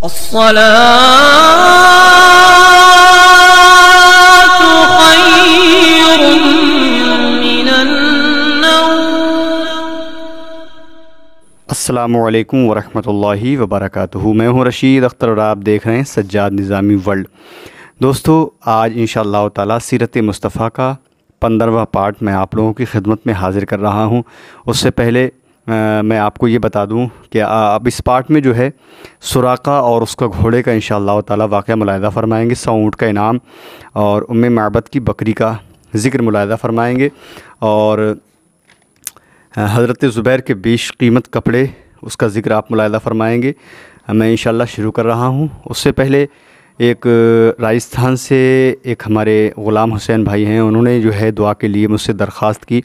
الصلاة خير من النوم۔ السلام علیکم ورحمۃ اللہ وبرکاتہ۔ میں ہوں رشید اختر اور آپ دیکھ رہے ہیں سجاد نظامی ورلڈ۔ دوستو، آج انشاءاللہ تعالی سیرت مصطفیٰ کا 15واں پارٹ میں آپ لوگوں کی خدمت میں حاضر کر رہا ہوں۔ اس سے پہلے میں آپ کو یہ بتا دوں کہ اب اس پارٹ میں جو ہے سراقہ اور اس کا گھوڑے کا انشاءاللہ تعالی واقعہ ملاحظہ فرمائیں گے، 100 اونٹ کا انعام اور ام معبد کی بکری کا ذکر ملاحظہ فرمائیں گے، اور حضرت زبیر کے 20 قیمت کپڑے اس کا ذکر آپ ملاحظہ فرمائیں گے۔ میں انشاءاللہ شروع کر رہا ہوں۔ اس سے پہلے ایک راجستھان سے ایک ہمارے غلام حسین بھائی ہیں، انہوں نے جو ہے دعا کے لیے مجھ سے درخواست کی۔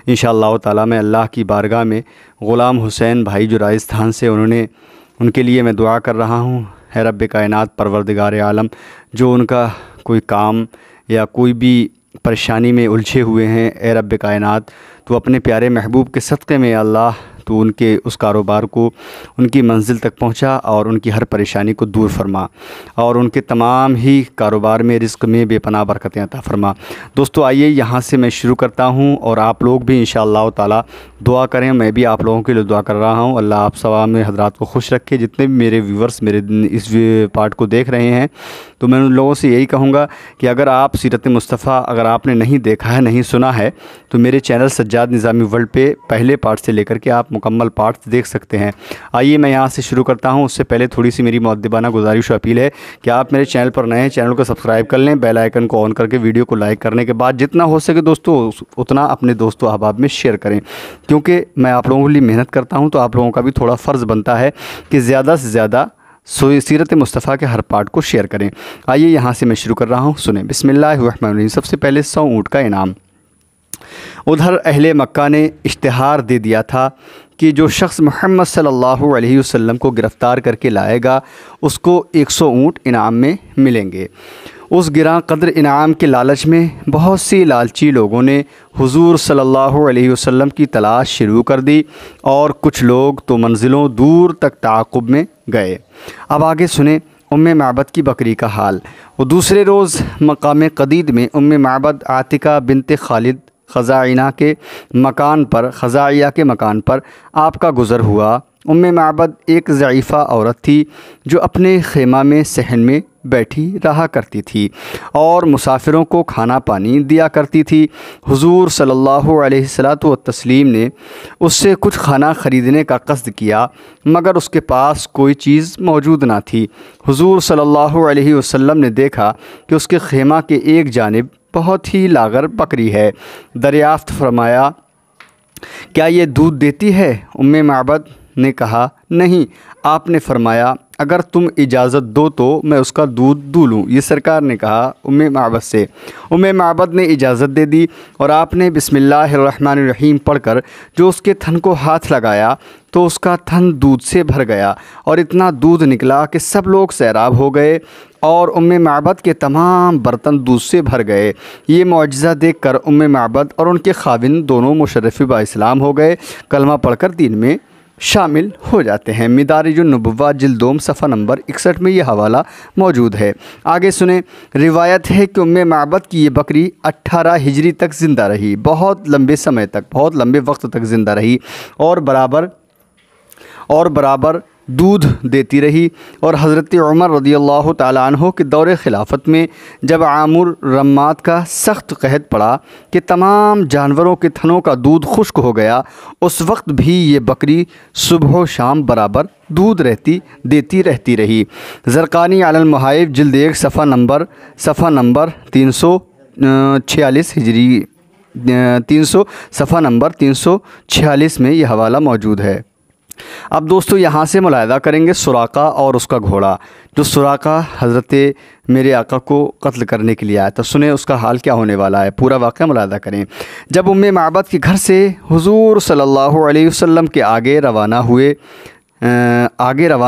انشاءاللہ تعالی میں اللہ کی بارگاہ میں غلام حسین بھائی جو راجستھان سے ان کے لیے میں دعا کر رہا ہوں۔ اے رب کائنات، پروردگار عالم، جو ان کا کوئی کام یا کوئی بھی پریشانی میں الجھے ہوئے ہیں، اے رب کائنات تو اپنے پیارے محبوب کے صدقے میں اللہ تو ان کے اس کاروبار کو ان کی منزل تک پہنچا اور ان کی ہر پریشانی کو دور فرما، اور ان کے تمام ہی کاروبار میں رزق میں بے پناہ برکتیں عطا فرما۔ دوستو آئیے یہاں سے میں شروع کرتا ہوں، اور آپ لوگ بھی انشاءاللہ تعالی دعا کریں۔ میں بھی آپ لوگوں کے لیے دعا کر رہا ہوں۔ اللہ آپ سوا میں حضرات کو خوش رکھے۔ جتنے بھی میرے ویورز میرے اس پارٹ کو دیکھ رہے ہیں، تو میں ان لوگوں سے یہی کہوں گا کہ اگر آپ سیرت مصطفیٰ اگر آپ نے نہیں دیکھا ہے، نہیں سنا ہے، تو میرے چینل سجاد نظامی ورلڈ پہ پہلے پارٹ سے لے کر کے آپ مکمل پارٹس دیکھ سکتے ہیں۔ آئیے میں یہاں سے شروع کرتا ہوں۔ اس سے پہلے تھوڑی سی میری مؤدبانہ گزارش و اپیل ہے کہ آپ میرے چینل پر نئے ہیں، چینل کو سبسکرائب کر لیں، بیل آئیکن کو آن کر کے ویڈیو کو لائک کرنے کے بعد جتنا ہو سکے دوستو اتنا اپنے دوستو احباب میں شیئر کریں، کیونکہ میں آپ لوگوں کے لیے محنت کرتا ہوں، تو آپ لوگوں کا بھی تھوڑا فرض بنتا ہے کہ زیادہ سے زیادہ سیرت مصطفیٰ کے ہر پارٹ کو شیئر کریں۔ آئیے یہاں سے میں شروع کر رہا ہوں، سنیں۔ بسم اللہ الرحمن الرحیم۔ سب سے پہلے 100 اونٹ کا انعام۔ ادھر اہل مکہ نے اشتہار دے دیا تھا کہ جو شخص محمد صلی اللہ علیہ وسلم کو گرفتار کر کے لائے گا اس کو 100 اونٹ انعام میں ملیں گے۔ اس گراں قدر انعام کے لالچ میں بہت سی لالچی لوگوں نے حضور صلی اللہ علیہ وسلم کی تلاش شروع کر دی، اور کچھ لوگ تو منزلوں دور تک تعاقب میں گئے۔ اب آگے سنیں ام معبد کی بکری کا حال۔ وہ دوسرے روز مقام قدید میں ام معبد عاتقہ بنت خالد خزاعیہ کے مکان پر آپ کا گزر ہوا۔ ام معبد ایک ضعیفہ عورت تھی جو اپنے خیمہ میں صحن میں بیٹھی رہا کرتی تھی اور مسافروں کو کھانا پانی دیا کرتی تھی۔ حضور صلی اللہ علیہ وسلم نے اس سے کچھ کھانا خریدنے کا قصد کیا، مگر اس کے پاس کوئی چیز موجود نہ تھی۔ حضور صلی اللہ علیہ وسلم نے دیکھا کہ اس کے خیمہ کے ایک جانب بہت ہی لاغر بکری ہے۔ دریافت فرمایا، کیا یہ دودھ دیتی ہے؟ ام معبد نے کہا، نہیں۔ آپ نے فرمایا، اگر تم اجازت دو تو میں اس کا دودھ دولوں۔ یہ سرکار نے کہا ام معبد سے۔ ام معبد نے اجازت دے دی، اور آپ نے بسم اللہ الرحمن الرحیم پڑھ کر جو اس کے تھن کو ہاتھ لگایا تو اس کا تھن دودھ سے بھر گیا، اور اتنا دودھ نکلا کہ سب لوگ سیراب ہو گئے، اور ام معبد کے تمام برتن دودھ سے بھر گئے۔ یہ معجزہ دیکھ کر ام معبد اور ان کے خاوند دونوں مشرف با اسلام ہو گئے، کلمہ پڑھ کر دین میں شامل ہو جاتے ہیں۔ مدارج النبوہ جلد 2 صفحہ نمبر 61 میں یہ حوالہ موجود ہے۔ آگے سنیں۔ روایت ہے کہ ام معبد کی یہ بکری 18 ہجری تک زندہ رہی، بہت لمبے وقت تک زندہ رہی، اور برابر دودھ دیتی رہی۔ اور حضرت عمر رضی اللہ تعالیٰ عنہ کے دور خلافت میں جب عامر رمات کا سخت قحط پڑا کہ تمام جانوروں کے تھنوں کا دودھ خشک ہو گیا، اس وقت بھی یہ بکری صبح و شام برابر دودھ دیتی رہتی رہی۔ زرقانی علی المحائب جلد 1 صفحہ نمبر 346 ہجری 346 میں یہ حوالہ موجود ہے۔ اب دوستو یہاں سے ملاحظہ کریں گے سراقہ اور اس کا گھوڑا۔ جو سراقہ حضرت میرے آقا کو قتل کرنے کے لیے آیا تھا، سنیں اس کا حال کیا ہونے والا ہے، پورا واقعہ ملاحظہ کریں۔ جب ام معبد کے گھر سے حضور صلی اللہ علیہ وسلم کے آگے روانہ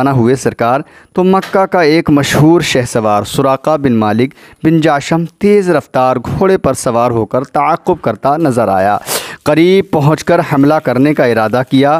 ہوئے سرکار، تو مکہ کا ایک مشہور شہسوار سراقہ بن مالک بن جاشم تیز رفتار گھوڑے پر سوار ہو کر تعاقب کرتا نظر آیا۔ قریب پہنچ کر حملہ کرنے کا ارادہ کیا،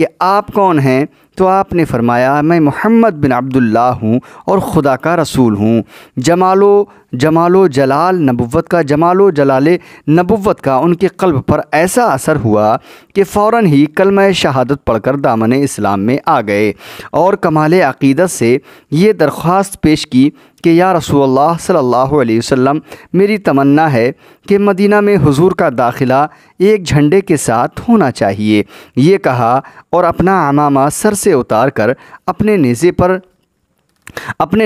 کہ آپ کون ہیں؟ تو آپ نے فرمایا میں محمد بن عبداللہ ہوں اور خدا کا رسول ہوں۔ جمال و جلال نبوت کا ان کے قلب پر ایسا اثر ہوا کہ فوراً ہی کلمہ شہادت پڑھ کر دامن اسلام میں آ گئے اور کمال عقیدت سے یہ درخواست پیش کی کہ یا رسول اللہ صلی اللہ علیہ وسلم، میری تمنا ہے کہ مدینہ میں حضور کا داخلہ ایک جھنڈے کے ساتھ ہونا چاہیے۔ یہ کہا اور اپنا عمامہ سر سے اتار کر اپنے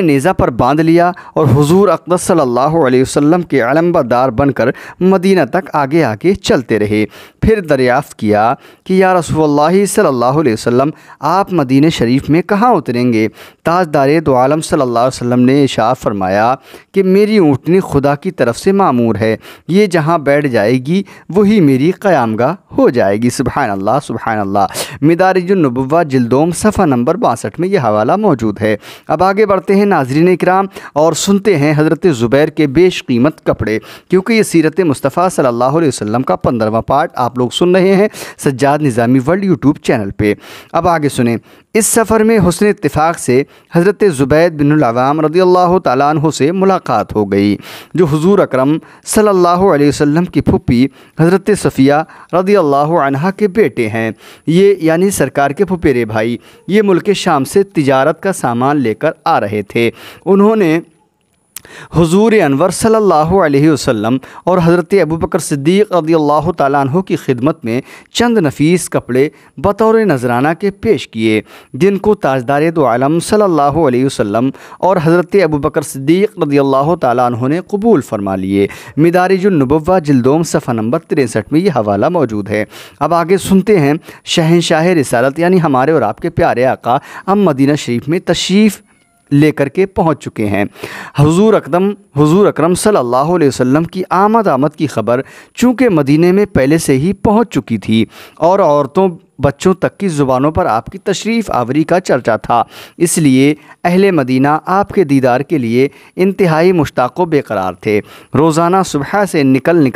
نیزہ پر باندھ لیا اور حضور اقدس صلی اللہ علیہ وسلم کے علمبردار بن کر مدینہ تک آگے آگے چلتے رہے۔ پھر دریافت کیا کہ یا رسول اللہ صلی اللہ علیہ وسلم، آپ مدینہ شریف میں کہاں اتریں گے؟ تاجدار دو عالم صلی اللہ علیہ وسلم نے ارشاد فرمایا کہ میری اونٹنی خدا کی طرف سے معمور ہے، یہ جہاں بیٹھ جائے گی وہی میری قیامگاہ ہو جائے گی۔ سبحان اللہ سبحان اللہ۔ مدارج النبوہ جلدوم صفحہ نمبر 62 میں یہ حوالہ موجود ہے۔ اب آگے بڑھتے ہیں ناظرین اکرام اور سنتے ہیں حضرت زبیر کے بیش قیمت کپڑے، کیونکہ یہ سیرت مصطفیٰ صلی اللہ علیہ وسلم کا 15واں پارٹ آپ لوگ سن رہے ہیں سجاد نظامی ورلڈ یوٹیوب چینل پہ۔ اب آگے سنیں۔ اس سفر میں حسن اتفاق سے حضرت زبیر بن العوام رضی اللہ تعالیٰ عنہ سے ملاقات ہو گئی، جو حضور اکرم صلی اللہ علیہ وسلم کی پھوپھی حضرت صفیہ رضی اللہ عنہا کے بیٹے ہیں۔ یہ یعنی سرکار کے پھپھیرے بھائی، یہ ملک شام سے تجارت کا سامان لے کر آ رہے تھے۔ انہوں نے حضور انور صلی اللہ علیہ وسلم اور حضرت ابوبکر صدیق رضی اللہ تعالیٰ عنہ کی خدمت میں چند نفیس کپڑے بطور نذرانہ کے پیش کیے، جن کو تاجدار دو عالم صلی اللہ علیہ وسلم اور حضرت ابوبکر صدیق رضی اللہ تعالیٰ عنہ نے قبول فرما لیے۔ مدارج النبوہ جلدوم صفحہ نمبر 63 میں یہ حوالہ موجود ہے۔ اب آگے سنتے ہیں شہنشاہ رسالت یعنی ہمارے اور آپ کے پیارے آقا اب مدینہ شریف میں تشریف لے کر کے پہنچ چکے ہیں۔ حضور اکرم صلی اللہ علیہ وسلم کی آمد کی خبر چونکہ مدینے میں پہلے سے ہی پہنچ چکی تھی اور عورتوں بچوں تک کی زبانوں پر آپ کی تشریف آوری کا چرچا تھا، اس لیے اہل مدینہ آپ کے دیدار کے لیے انتہائی مشتاق و بے قرار تھے۔ روزانہ صبح سے نکل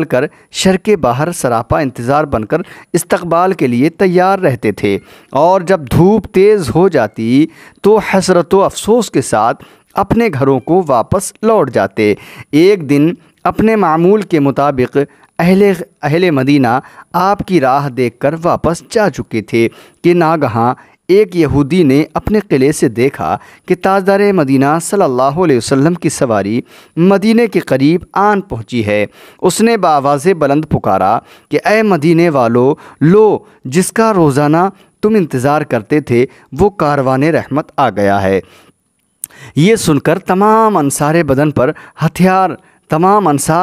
کر شر کے باہر سراپا انتظار بن کر استقبال کے لیے تیار رہتے تھے، اور جب دھوپ تیز ہو جاتی تو حسرت و افسوس کے ساتھ اپنے گھروں کو واپس لوٹ جاتے۔ ایک دن اپنے معمول کے مطابق اہل مدینہ آپ کی راہ دیکھ کر واپس جا چکے تھے کہ ناگہاں ایک یہودی نے اپنے قلعے سے دیکھا کہ تاجدار مدینہ صلی اللہ علیہ وسلم کی سواری مدینے کے قریب آن پہنچی ہے۔ اس نے بآواز بلند پکارا کہ اے مدینے والو، لو جس کا روزانہ تم انتظار کرتے تھے وہ کاروان رحمت آ گیا ہے۔ یہ سن کر تمام انصار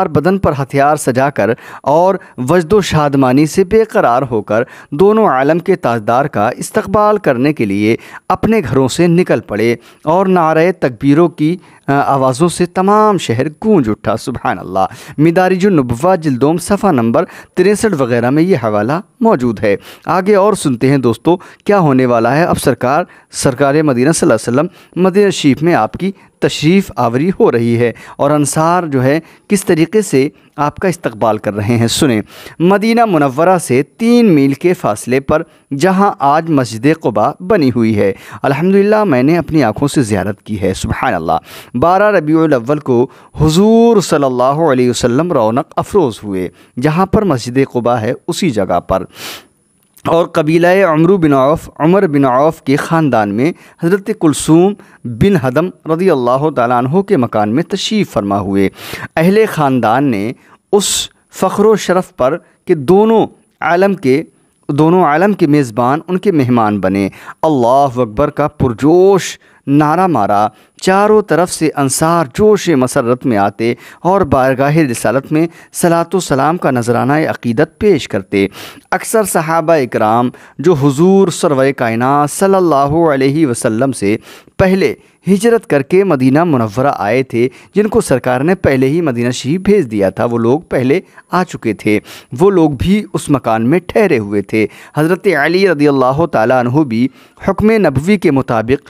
بدن پر ہتھیار سجا کر اور وجد و شادمانی سے بے قرار ہو کر دونوں عالم کے تاجدار کا استقبال کرنے کے لیے اپنے گھروں سے نکل پڑے، اور نعرہ تکبیروں کی آوازوں سے تمام شہر گونج اٹھا۔ سبحان اللہ۔ مدارج النبوہ جلدوم صفحہ نمبر 63 وغیرہ میں یہ حوالہ موجود ہے۔ آگے اور سنتے ہیں دوستو کیا ہونے والا ہے۔ اب سرکار مدینہ صلی اللہ علیہ وسلم مدینہ شریف میں آپ کی تشریف آوری ہو رہی ہے اور انصار جو ہے کس طریقے سے آپ کا استقبال کر رہے ہیں، سنیں۔ مدینہ منورہ سے 3 میل کے فاصلے پر جہاں آج مسجد قباء بنی ہوئی ہے، الحمدللہ میں نے اپنی آنکھوں سے زیارت کی ہے۔ سبحان اللہ۔ 12 ربیع الاول کو حضور صلی اللہ علیہ وسلم رونق افروز ہوئے، جہاں پر مسجد قباء ہے اسی جگہ پر، اور قبیلہ عمر بن عوف کے خاندان میں حضرت کلثوم بن ہدم رضی اللہ تعالیٰ عنہ کے مکان میں تشریف فرما ہوئے۔ اہل خاندان نے اس فخر و شرف پر کہ دونوں عالم کے میزبان ان کے مہمان بنے، اللہ اکبر کا پرجوش نعرہ مارا۔ چاروں طرف سے انصار جوش مسرت میں آتے اور بارگاہ رسالت میں صلاۃ و سلام کا نذرانہ عقیدت پیش کرتے۔ اکثر صحابہ اکرام جو حضور سرور کائنات صلی اللہ علیہ وسلم سے پہلے ہجرت کر کے مدینہ منورہ آئے تھے، جن کو سرکار نے پہلے ہی مدینہ شریف بھیج دیا تھا، وہ لوگ پہلے آ چکے تھے، وہ لوگ بھی اس مکان میں ٹھہرے ہوئے تھے۔ حضرت علی رضی اللہ تعالیٰ عنہ بھی حکم نبوی کے مطابق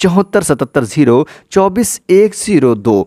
7470241102।